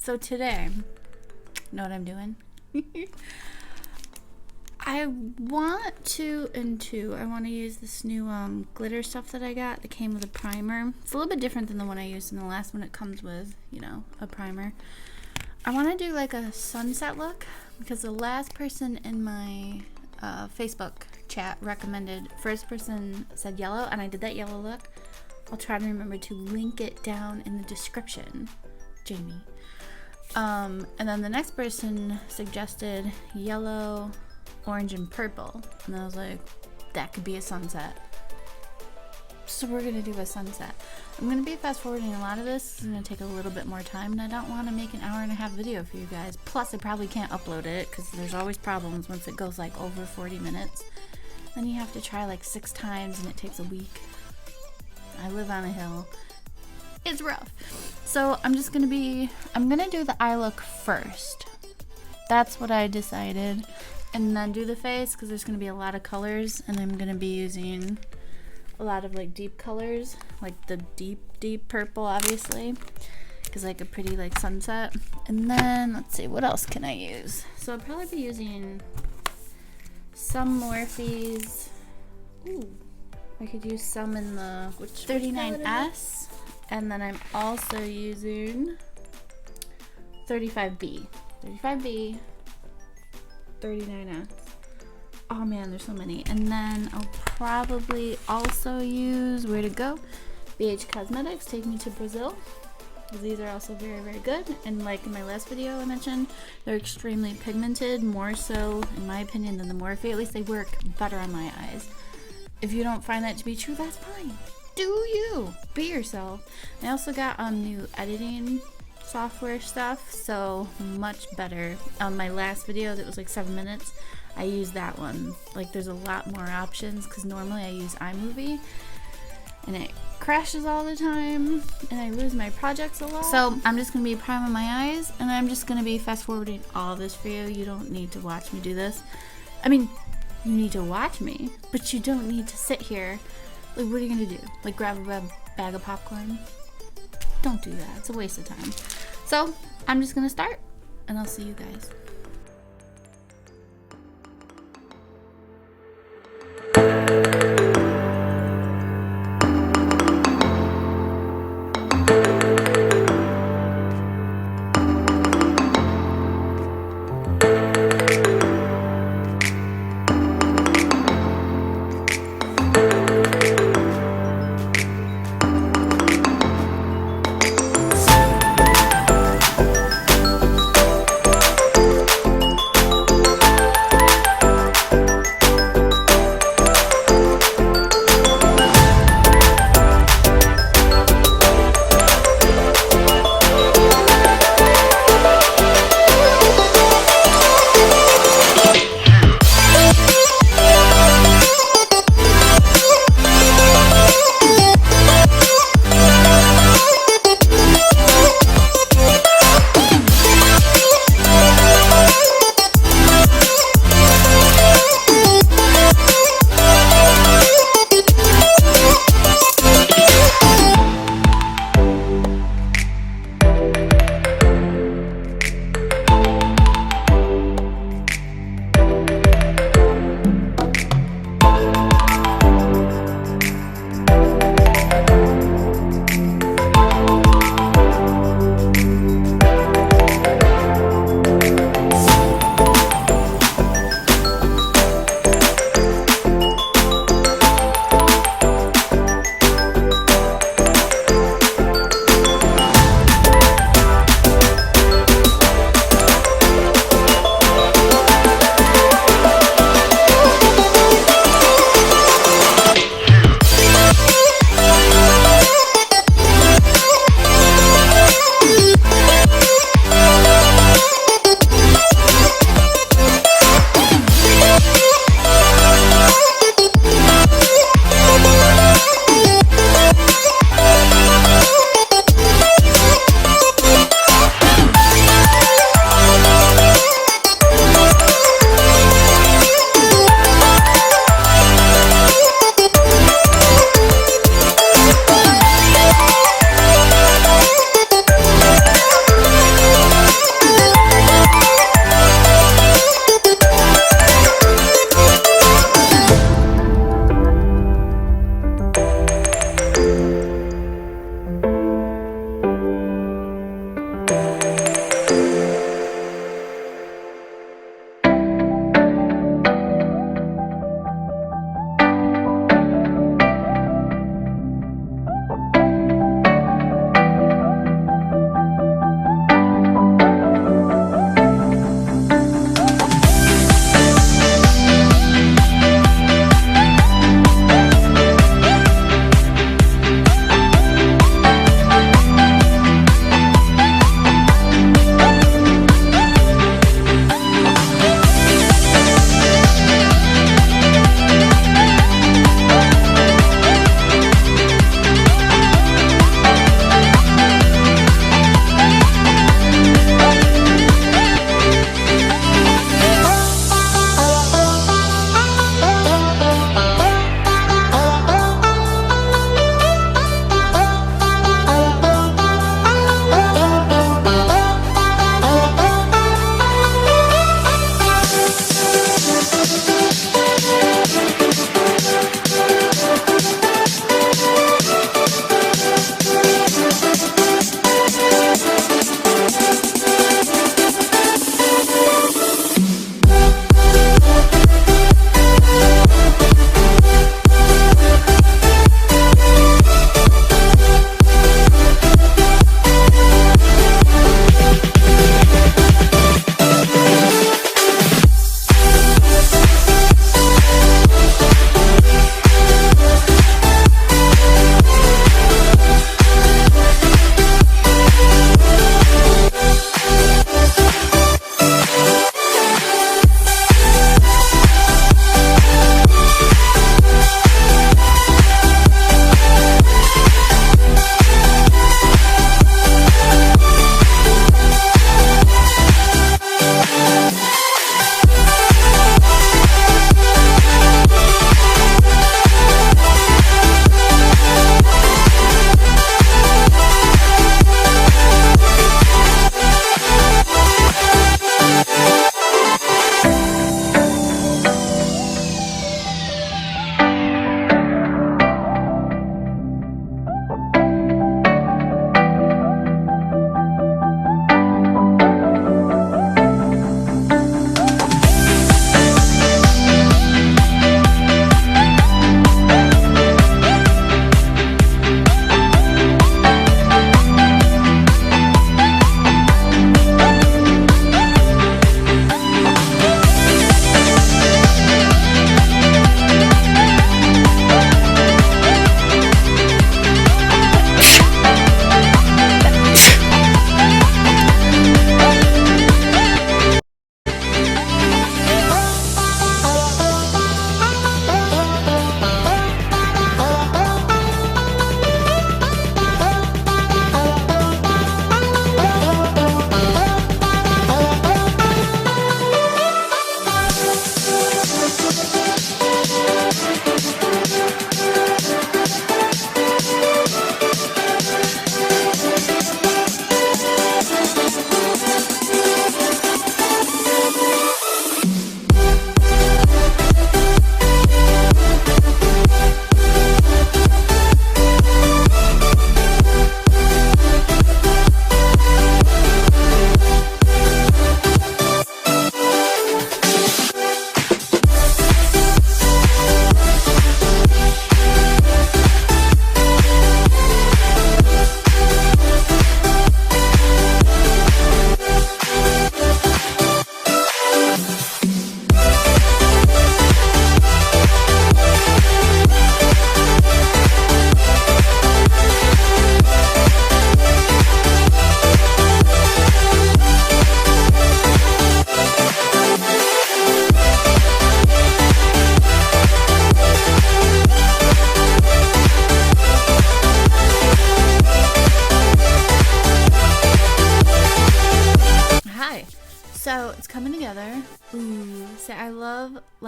So today, you know what I'm doing? I want to use this new glitter stuff that I got that came with a primer. It's a little bit different than the one I used in the last one. It comes with, you know, a primer. I want to do like a sunset look because the last person in my Facebook chat recommended, first person said yellow, and I did that yellow look. I'll try to remember to link it down in the description, Jamie. And then the next person suggested yellow, orange, and purple, and I was like, that could be a sunset. So we're gonna do a sunset. I'm gonna be fast forwarding a lot of this. It's gonna take a little bit more time, and I don't want to make an 1.5-hour video for you guys. Plus I probably can't upload it because there's always problems once it goes like over 40 minutes. Then you have to try like 6 times and it takes a week. I live on a hill. It's rough. So I'm gonna do the eye look first. That's what I decided. And then do the face because there's gonna be a lot of colors, and I'm gonna be using a lot of like deep colors, like the deep purple, obviously, because like a pretty like sunset. And then let's see, what else can I use? So I'll probably be using some Morphes. Ooh, I could use some in the 39S, and then I'm also using 35B, 39S. Oh man, there's so many. And then I'll probably also use, where to go? BH Cosmetics, Take Me to Brazil. These are also very, very good. And like in my last video I mentioned, they're extremely pigmented, more so in my opinion than the Morphe. At least they work better on my eyes. If you don't find that to be true, that's fine. Do you? Be yourself. I also got new editing software stuff, so much better. On my last video that was like 7 minutes, I used that one. Like there's a lot more options because normally I use iMovie and it crashes all the time and I lose my projects a lot. So I'm just gonna be priming my eyes, and I'm just gonna be fast forwarding all of this for you. You don't need to watch me do this. I mean, you need to watch me, but you don't need to sit here. Like, what are you gonna do? Like grab a bag of popcorn? Don't do that. It's a waste of time. So I'm just gonna start, and I'll see you guys.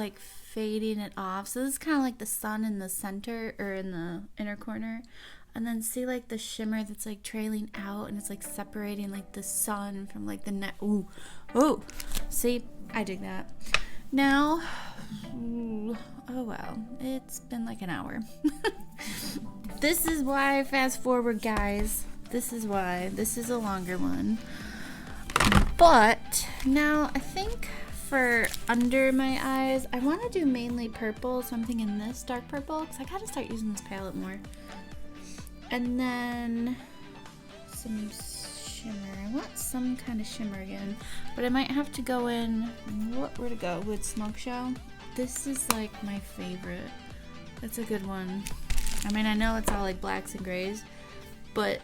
like fading it off. So this is kind of like the sun in the center or in the inner corner. And then see like the shimmer that's like trailing out and it's like separating like the sun from like the net. Ooh, oh, see, I dig that. Now, ooh, oh wow, it's been like an hour. This is why I fast forward, guys. This is why. This is a longer one. But now I think for under my eyes, I want to do mainly purple. So I'm thinking this dark purple because I got to start using this palette more. And then some shimmer. I want some kind of shimmer again. But I might have to go in, where to go? With Smoke Show. This is like my favorite. That's a good one. I mean, I know it's all like blacks and grays. But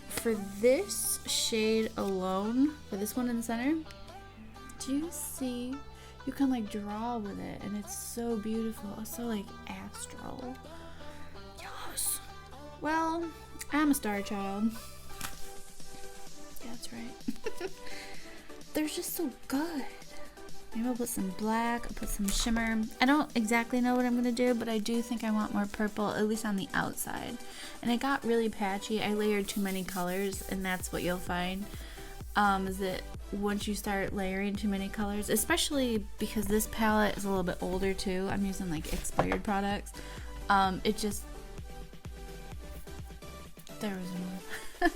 for this shade alone, for this one in the center, do you see? You can like draw with it. And it's so beautiful. It's so like astral. Yes. Well, I'm a star child. That's right. They're just so good. Maybe I'll put some black, I'll put some shimmer. I don't exactly know what I'm going to do, but I do think I want more purple, at least on the outside. And it got really patchy. I layered too many colors, and that's what you'll find. Is that once you start layering too many colors, especially because this palette is a little bit older too. I'm using like expired products. It just... There was more.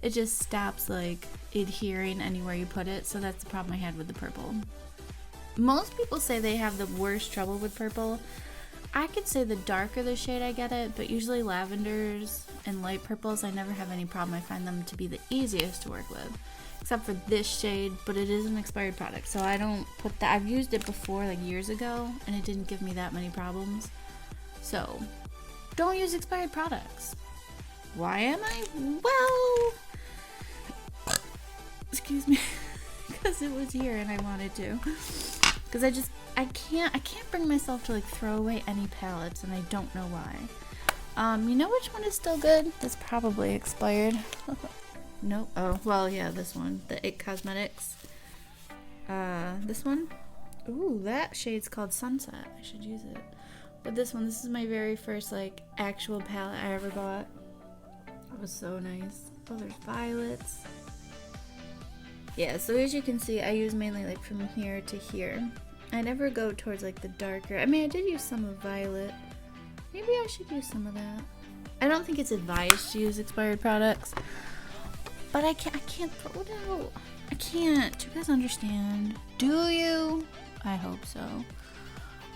It just stops like adhering anywhere you put it, so that's the problem I had with the purple. Most people say they have the worst trouble with purple. I could say the darker the shade I get it, but usually lavenders and light purples, I never have any problem. I find them to be the easiest to work with, except for this shade, but it is an expired product, so I don't put that. I've used it before, like years ago, and it didn't give me that many problems. So, don't use expired products. Why am I? Well, excuse me, because it was here and I wanted to. Because I can't bring myself to like throw away any palettes, and I don't know why. You know which one is still good? That's probably expired. Nope. Oh, well, yeah, this one, the It Cosmetics. This one. Ooh, that shade's called Sunset. I should use it. But this one, this is my very first like actual palette I ever bought. It was so nice. Oh, there's violets. Yeah, so as you can see, I use mainly like from here to here. I never go towards like the darker. I mean, I did use some of violet. Maybe I should use some of that. I don't think it's advised to use expired products, but I can't throw it out. I can't. Do you guys understand? Do you? I hope so.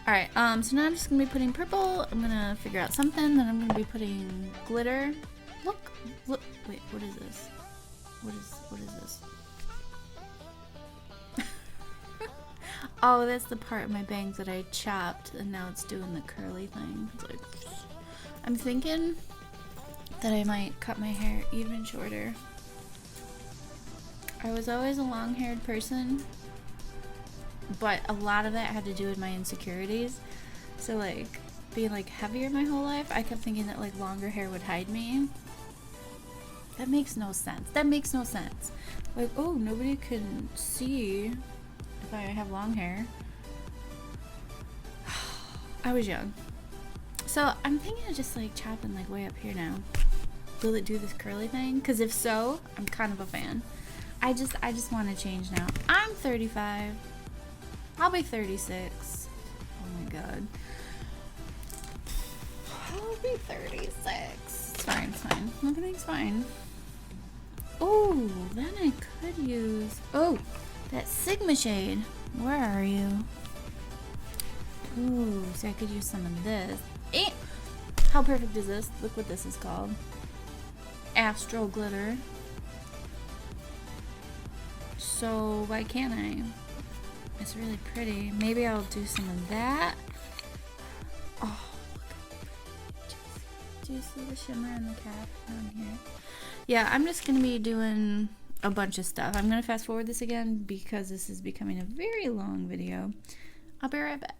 Alright, so now I'm just gonna be putting purple. I'm gonna figure out something. Then I'm gonna be putting glitter. Look, wait, what is this? What is this? Oh, that's the part of my bangs that I chopped, and now it's doing the curly thing. It's like, I'm thinking that I might cut my hair even shorter. I was always a long-haired person, but a lot of that had to do with my insecurities. So like, being like heavier my whole life, I kept thinking that like longer hair would hide me. That makes no sense. That makes no sense. Like, oh, nobody can see if I have long hair. I was young. So I'm thinking of just like chopping like way up here now. Will it do this curly thing? Because if so, I'm kind of a fan. I just want to change now. I'm 35. I'll be 36. Oh my god. I'll be 36. It's fine, it's fine. Everything's fine. Oh, then I could use... Oh, that Sigma shade. Where are you? Ooh, so I could use some of this. Eh! How perfect is this? Look what this is called. Astral Glitter. So, why can't I? It's really pretty. Maybe I'll do some of that. Oh, look. Do you see the shimmer in the cap down here? Yeah, I'm just going to be doing a bunch of stuff. I'm going to fast forward this again because this is becoming a very long video. I'll be right back.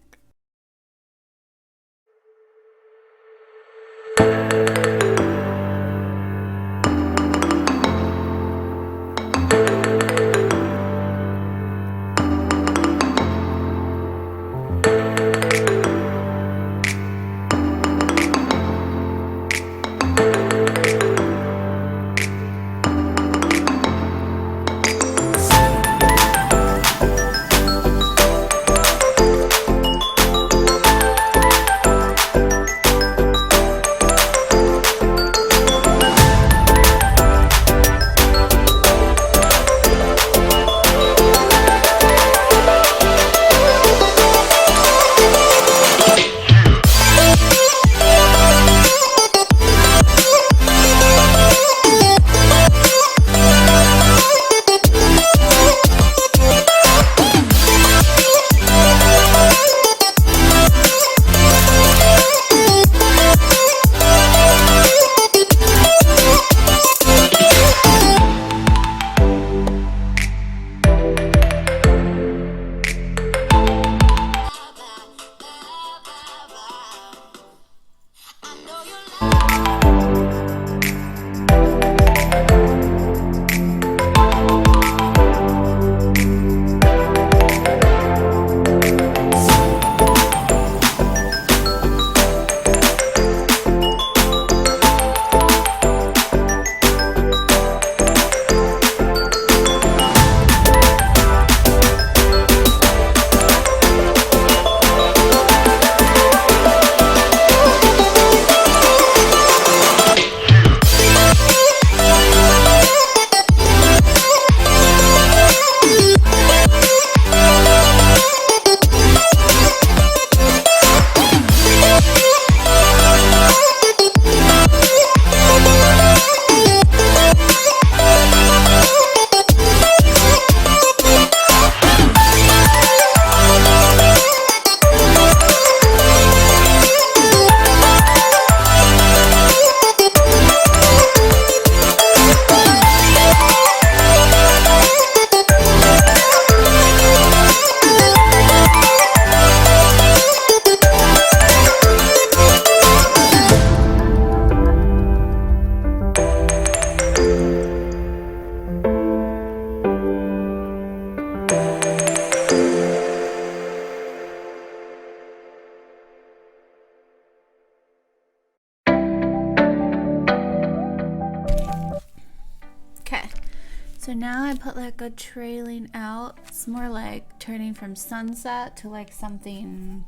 So now I put like a trailing out. It's more like turning from sunset to like something,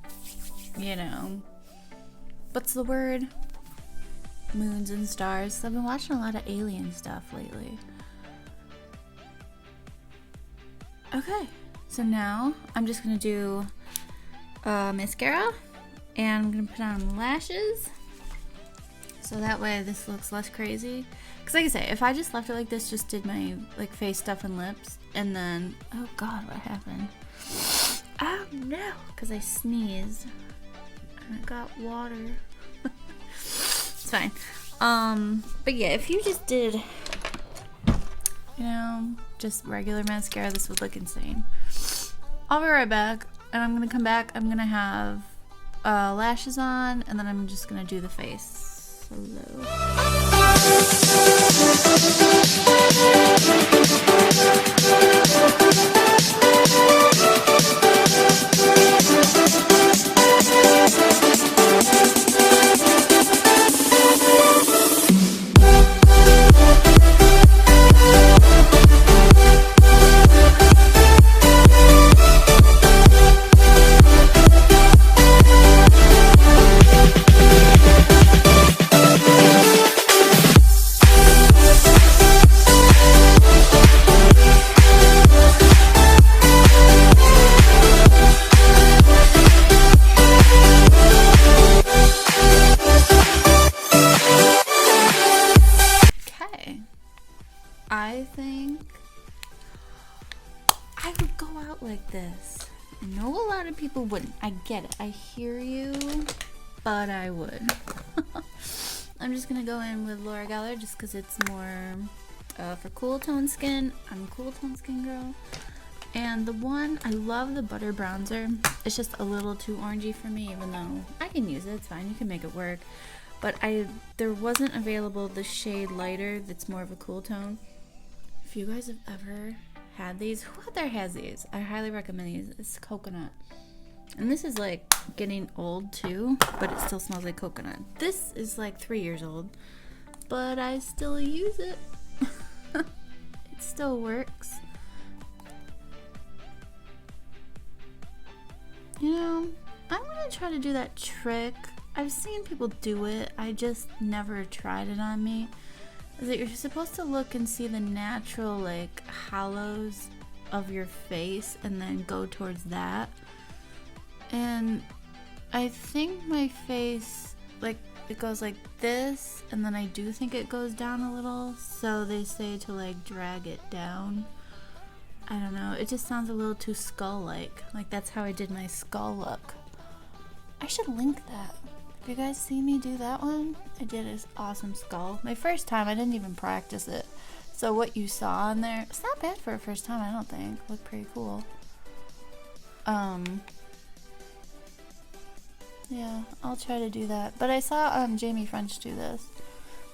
you know, what's the word? Moons and stars. I've been watching a lot of alien stuff lately. Okay, so now I'm just gonna do mascara, and I'm gonna put on lashes so that way this looks less crazy. Because like I say, if I just left it like this, just did my like face stuff and lips, and then, oh god, what happened? Oh no, because I sneezed and I got water. It's fine. But yeah, if you just did, you know, just regular mascara, this would look insane. I'll be right back, and I'm gonna come back. I'm gonna have lashes on, and then I'm just gonna do the face. Hello. I think I would go out like this. I know a lot of people wouldn't. I get it. I hear you, but I would. I'm just gonna go in with Laura Geller just because it's more for cool tone skin. I'm a cool tone skin girl. And the one, I love the butter bronzer. It's just a little too orangey for me, even though I can use it. It's fine. You can make it work. But there wasn't available the shade lighter that's more of a cool tone. If you guys have ever had these, who out there has these? I highly recommend these. It's coconut. And this is like getting old too, but it still smells like coconut. This is like 3 years old, but I still use it. It still works. You know, I'm gonna try to do that trick. I've seen people do it. I just never tried it on me. Is that you're supposed to look and see the natural like hollows of your face and then go towards that. And I think my face, like, it goes like this, and then I do think it goes down a little, so they say to like drag it down. I don't know, it just sounds a little too skull-like. Like that's how I did my skull look. I should link that. If you guys see me do that one, I did this awesome skull. My first time, I didn't even practice it. So what you saw in there, it's not bad for a first time, I don't think. Looked pretty cool. Yeah, I'll try to do that. But I saw Jamie French do this,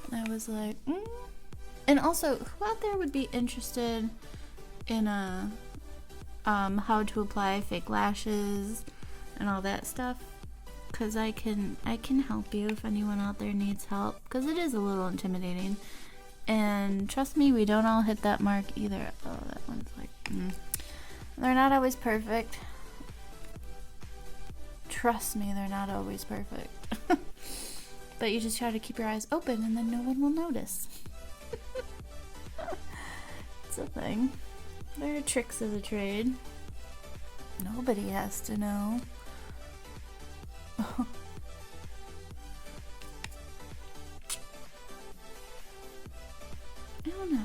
and I was like, And also, who out there would be interested in how to apply fake lashes and all that stuff? Because I can help you if anyone out there needs help, because it is a little intimidating, and trust me, we don't all hit that mark either. Oh, that one's like they're not always perfect. Trust me, they're not always perfect. But you just try to keep your eyes open, and then no one will notice. It's a thing. There are tricks of the trade. Nobody has to know. I don't know.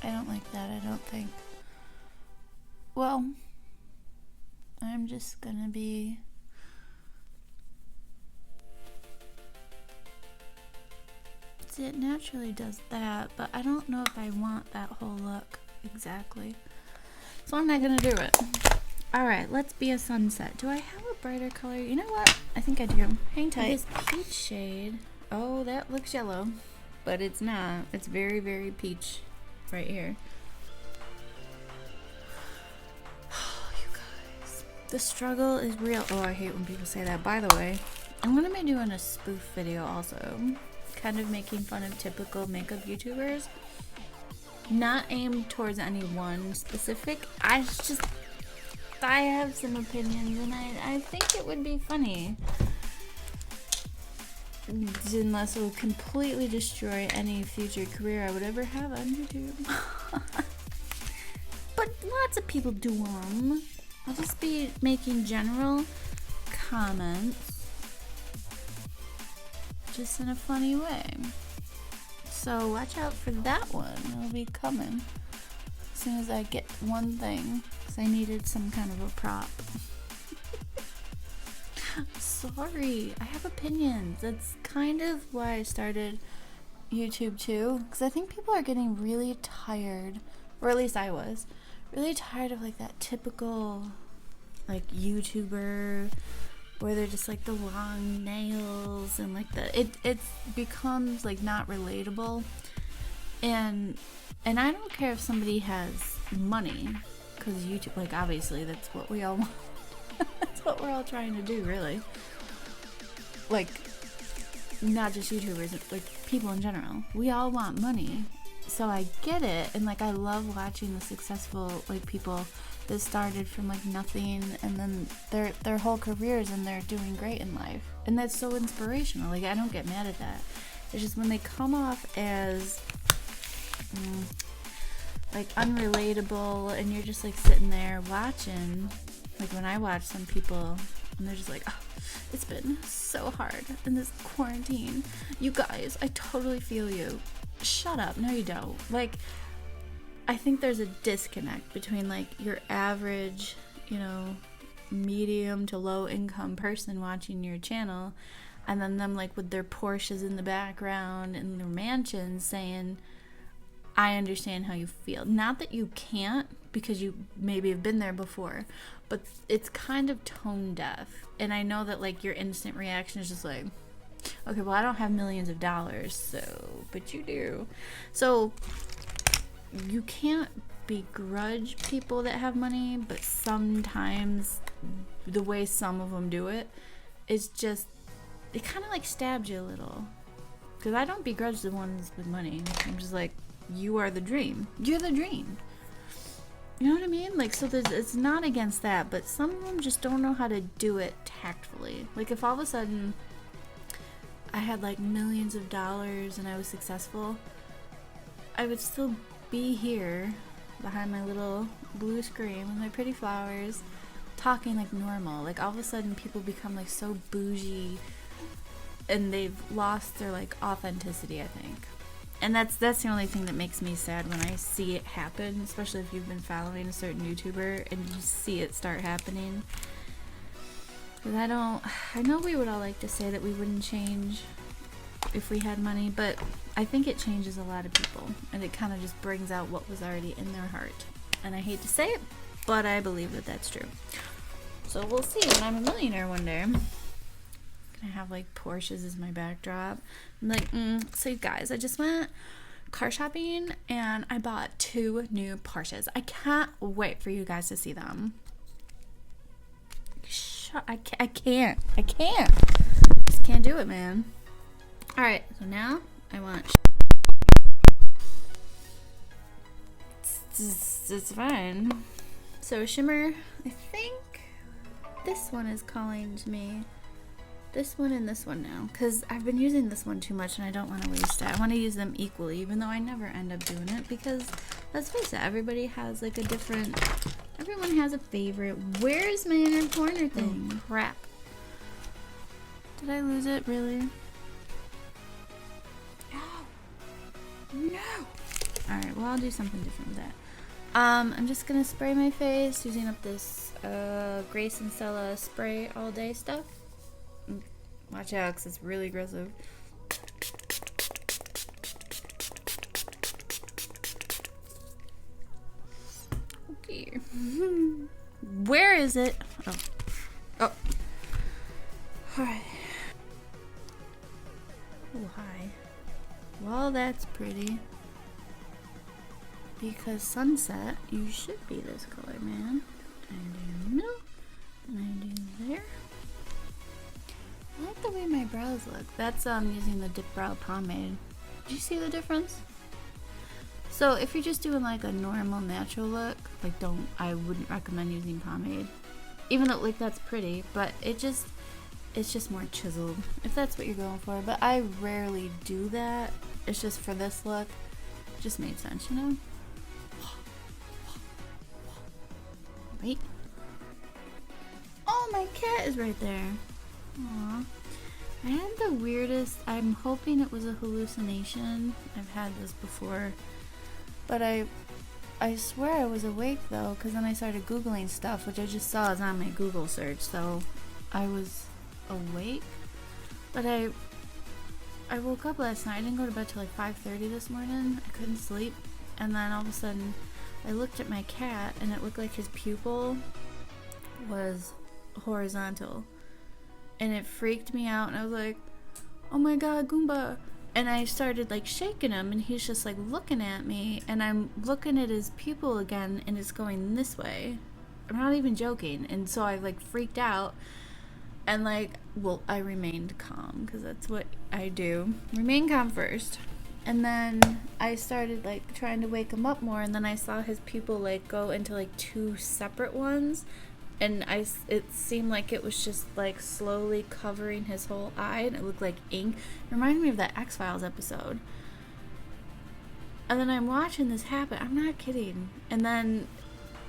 I don't like that, I don't think. Well, I'm just gonna be... See, it naturally does that, but I don't know if I want that whole look exactly. So I'm not gonna do it. Alright, let's be a sunset. Do I have a brighter color? You know what? I think I do. Hang tight. This peach shade. Oh, that looks yellow. But it's not. It's very, very peach right here. Oh, you guys. The struggle is real. Oh, I hate when people say that. By the way, I'm gonna be doing a spoof video also, kind of making fun of typical makeup YouTubers. Not aimed towards any one specific. I have some opinions, and I think it would be funny. Unless it will completely destroy any future career I would ever have on YouTube. But lots of people do them. I'll just be making general comments, just in a funny way. So watch out for that one. It'll be coming as soon as I get one thing, because I needed some kind of a prop. Sorry, I have opinions. That's kind of why I started YouTube too, because I think people are getting really tired, or at least I was really tired of like that typical like YouTuber where they're just like the long nails and like it becomes like not relatable, and I don't care if somebody has money, because YouTube, like, obviously that's what we all want. That's what we're all trying to do, really. Like, not just YouTubers, like people in general. We all want money. So I get it, and like I love watching the successful like people that started from like nothing, and then their whole careers, and they're doing great in life. And that's so inspirational. Like, I don't get mad at that. It's just when they come off as like unrelatable, and you're just like sitting there watching. Like when I watch some people and they're just like, oh, it's been so hard in this quarantine. You guys, I totally feel you. Shut up. No, you don't. Like, I think there's a disconnect between like your average, you know, medium to low income person watching your channel, and then them like with their Porsches in the background and their mansions saying, I understand how you feel. Not that you can't, because you maybe have been there before, but it's kind of tone deaf. And I know that like your instant reaction is just like, okay, well, I don't have millions of dollars, so, but you do. So you can't begrudge people that have money, but sometimes the way some of them do it is just, it kind of like stabs you a little. Because I don't begrudge the ones with money. I'm just like, you are the dream. You're the dream. You know what I mean? Like, so it's not against that, but some of them just don't know how to do it tactfully. Like, if all of a sudden I had like millions of dollars and I was successful, I would still be here behind my little blue screen with my pretty flowers, talking like normal. Like, all of a sudden people become like so bougie, and they've lost their like authenticity, I think. And that's the only thing that makes me sad when I see it happen, especially if you've been following a certain YouTuber and you see it start happening. Because I know we would all like to say that we wouldn't change if we had money, but I think it changes a lot of people, and it kind of just brings out what was already in their heart. And I hate to say it, but I believe that that's true. So we'll see when I'm a millionaire one day. I have like Porsches as my backdrop. I'm like, so you guys, I just went car shopping and I bought 2 new Porsches. I can't wait for you guys to see them. I can't. Just can't do it, man. Alright, so now I want it's fine. So shimmer, I think this one is calling to me. This one and this one now, because I've been using this one too much and I don't want to waste it. I want to use them equally, even though I never end up doing it, because let's face it, everybody has like a different, everyone has a favorite. Where's my inner corner thing? Crap. Did I lose it, really? No. Alright, well, I'll do something different with that. I'm just gonna spray my face using up this Grace and Stella spray all day stuff. Watch out, because it's really aggressive. Okay. Where is it? Oh. Alright. Oh, hi. Well, that's pretty. Because sunset, you should be this color, man. I don't know. And I do there. I like the way my brows look. That's using the Dip Brow Pomade. Did you see the difference? So if you're just doing like a normal natural look, like I wouldn't recommend using pomade. Even though like that's pretty, but it's just more chiseled if that's what you're going for. But I rarely do that. It's just for this look. It just made sense, you know? Wait. Oh, my cat is right there. Aww. I had the weirdest, I'm hoping it was a hallucination. I've had this before. But I swear I was awake though, because then I started Googling stuff, which I just saw is on my Google search. So I was awake. But I woke up last night. I didn't go to bed till like 5:30 this morning. I couldn't sleep. And then all of a sudden I looked at my cat and it looked like his pupil was horizontal. And it freaked me out and I was like, oh my god, Goomba. And I started like shaking him and he's just like looking at me and I'm looking at his pupil again and it's going this way. I'm not even joking. And so I like freaked out and like, well, I remained calm because that's what I do. Remain calm first. And then I started like trying to wake him up more and then I saw his pupil like go into like two separate ones. And it seemed like it was just like slowly covering his whole eye and it looked like ink. It reminded me of that X-Files episode. And then I'm watching this happen. I'm not kidding. And then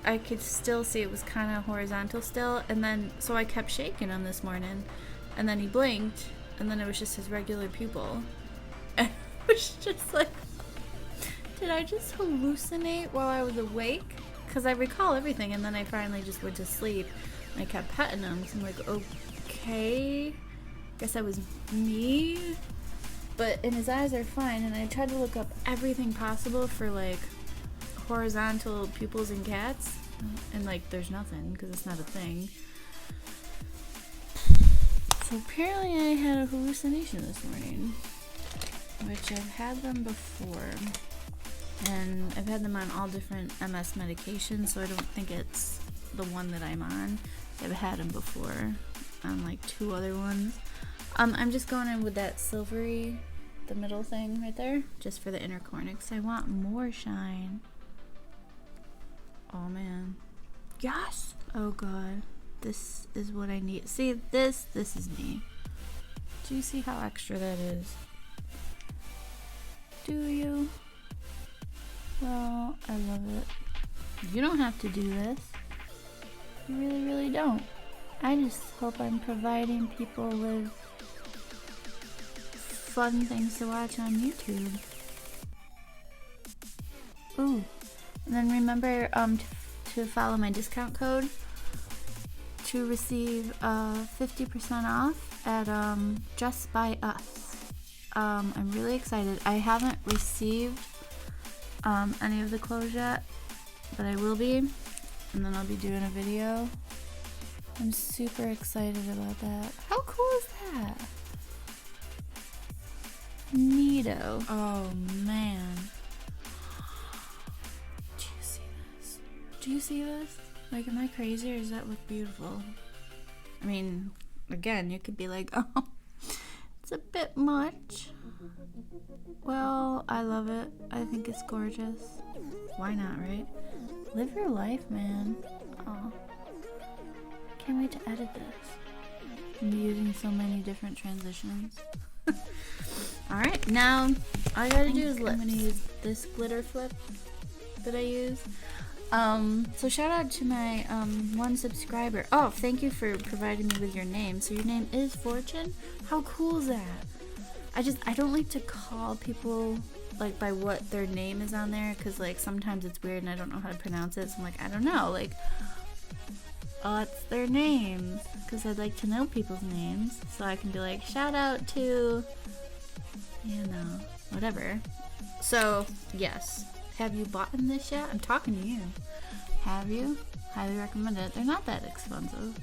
I could still see it was kind of horizontal still. And then, so I kept shaking him this morning. And then he blinked. And then it was just his regular pupil. And it was just like, did I just hallucinate while I was awake? Because I recall everything, and then I finally just went to sleep, and I kept petting him, so I'm like, okay, guess that was me, and his eyes are fine, and I tried to look up everything possible for, like, horizontal pupils in cats, and, like, there's nothing, because it's not a thing. So apparently I had a hallucination this morning, which I've had them before. And I've had them on all different MS medications, so I don't think it's the one that I'm on. I've had them before on like 2 other ones. I'm just going in with that silvery, the middle thing right there, just for the inner corner, because I want more shine. Oh man. Yes! Oh god. This is what I need. See, this is me. Do you see how extra that is? Do you? Well, I love it. You don't have to do this. You really, really don't. I just hope I'm providing people with fun things to watch on YouTube. Ooh. And then remember to follow my discount code to receive 50% off at Just By Us. I'm really excited. I haven't received any of the clothes yet, but I will be, and then I'll be doing a video. I'm super excited about that. How cool is that? Neato. Oh man. Do you see this? Do you see this? Like, am I crazy or does that look beautiful? I mean, again, you could be like, oh, it's a bit much. Well, I love it. I think it's gorgeous. Why not, right? Live your life, man. Oh, can't wait to edit this. I'm using so many different transitions. Alright, now all I gotta do is lips. I'm gonna use this glitter flip that I use. So shout out to my 1 subscriber. Oh, thank you for providing me with your name. So your name is Fortune? How cool is that? I don't like to call people like by what their name is on there, because like sometimes it's weird and I don't know how to pronounce it, so I'm like, I don't know, like, what's their names? Because I'd like to know people's names so I can be like, shout out to, you know, whatever. So yes, have you bought this yet? I'm talking to you. Have you? Highly recommend it. They're not that expensive.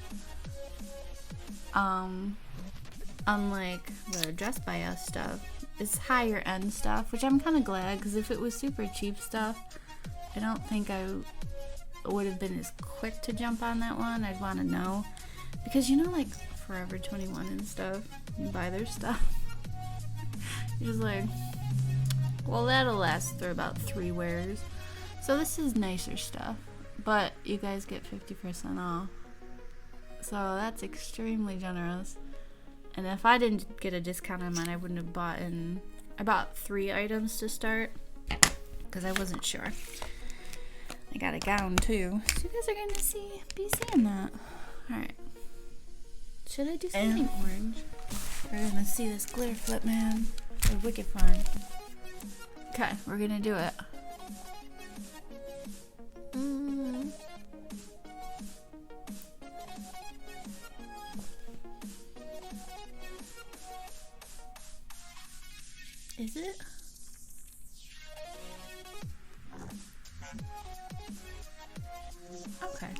Unlike the Dressed By Us stuff, it's higher end stuff, which I'm kind of glad, because if it was super cheap stuff, I don't think I would have been as quick to jump on that one. I'd want to know. Because you know, like Forever 21 and stuff, you buy their stuff. You're just like, well, that'll last through about 3 wears. So this is nicer stuff, but you guys get 50% off. So that's extremely generous. And if I didn't get a discount on mine, I wouldn't have bought in. I bought 3 items to start because I wasn't sure. I got a gown too, so you guys are gonna be seeing that. All right. Should I do something orange? We're gonna see this glitter flip, man. They're wicked fun. Okay, we're gonna do it. Is it? Okay.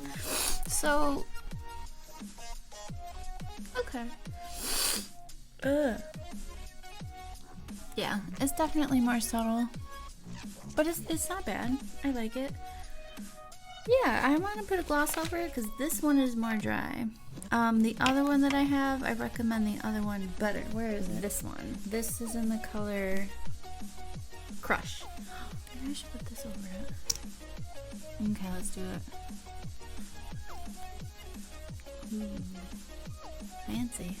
So. Okay. Yeah, it's definitely more subtle, but it's not bad. I like it. Yeah, I want to put a gloss over it because this one is more dry. The other one that I have, I recommend the other one better. Where is it? This one. This is in the color Crush. Maybe I should put this over it. Okay, let's do it. Ooh, fancy.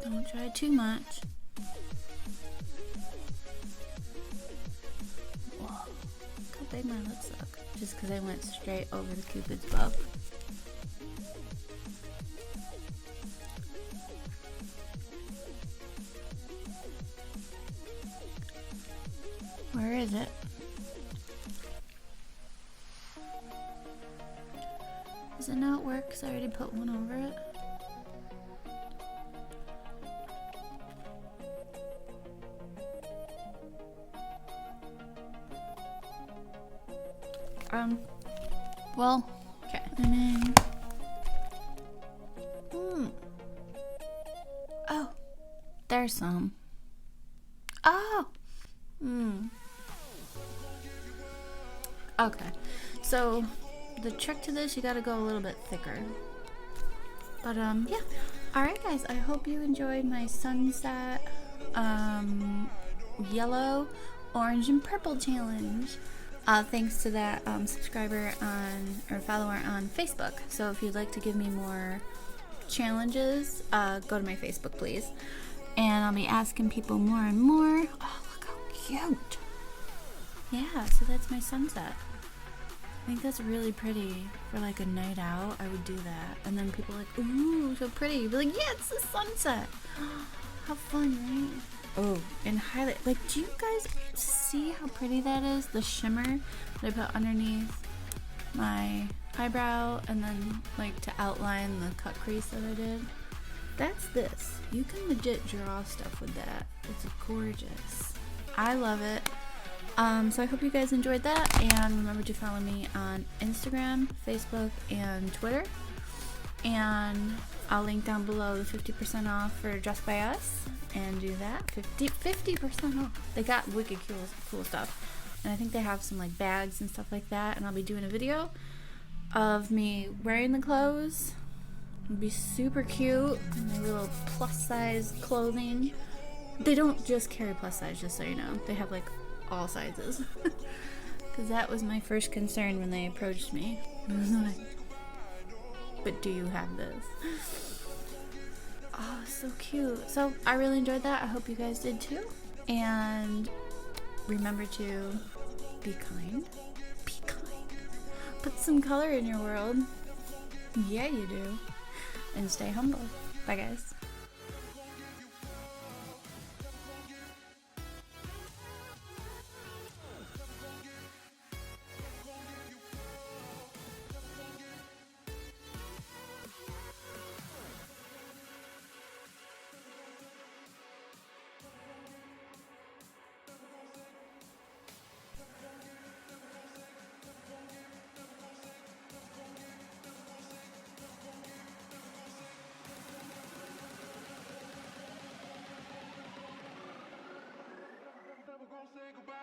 Don't try too much. Whoa, look how big my lips look. Just because I went straight over the Cupid's bow. Where is it? Does it not work? Because I already put one over it. Well, okay. And then, oh, there's some. Oh, okay. So the trick to this, you gotta go a little bit thicker. But yeah. All right, guys. I hope you enjoyed my sunset, yellow, orange, and purple challenge. Thanks to that subscriber or follower on Facebook. So if you'd like to give me more challenges, go to my Facebook, please. And I'll be asking people more and more. Oh, look how cute. Yeah, so that's my sunset. I think that's really pretty for like a night out. I would do that. And then people are like, ooh, so pretty. You'd be like, yeah, it's the sunset. How fun, right? Oh, and highlight. Like, do you guys see how pretty that is? The shimmer that I put underneath my eyebrow and then like to outline the cut crease that I did. That's this. You can legit draw stuff with that. It's gorgeous. I love it. So I hope you guys enjoyed that, and remember to follow me on Instagram, Facebook, and Twitter. And I'll link down below the 50% off for Dressed by Us, and do that. 50% off. They got wicked cool stuff, and I think they have some like bags and stuff like that. And I'll be doing a video of me wearing the clothes. It'll be super cute. My little plus size clothing. They don't just carry plus size, just so you know. They have like all sizes. Because that was my first concern when they approached me. I was like, but do you have this? Oh, so cute. So I really enjoyed that. I hope you guys did too. And remember to be kind. Be kind. Put some color in your world. Yeah, you do. And stay humble. Bye, guys. Never gonna say goodbye.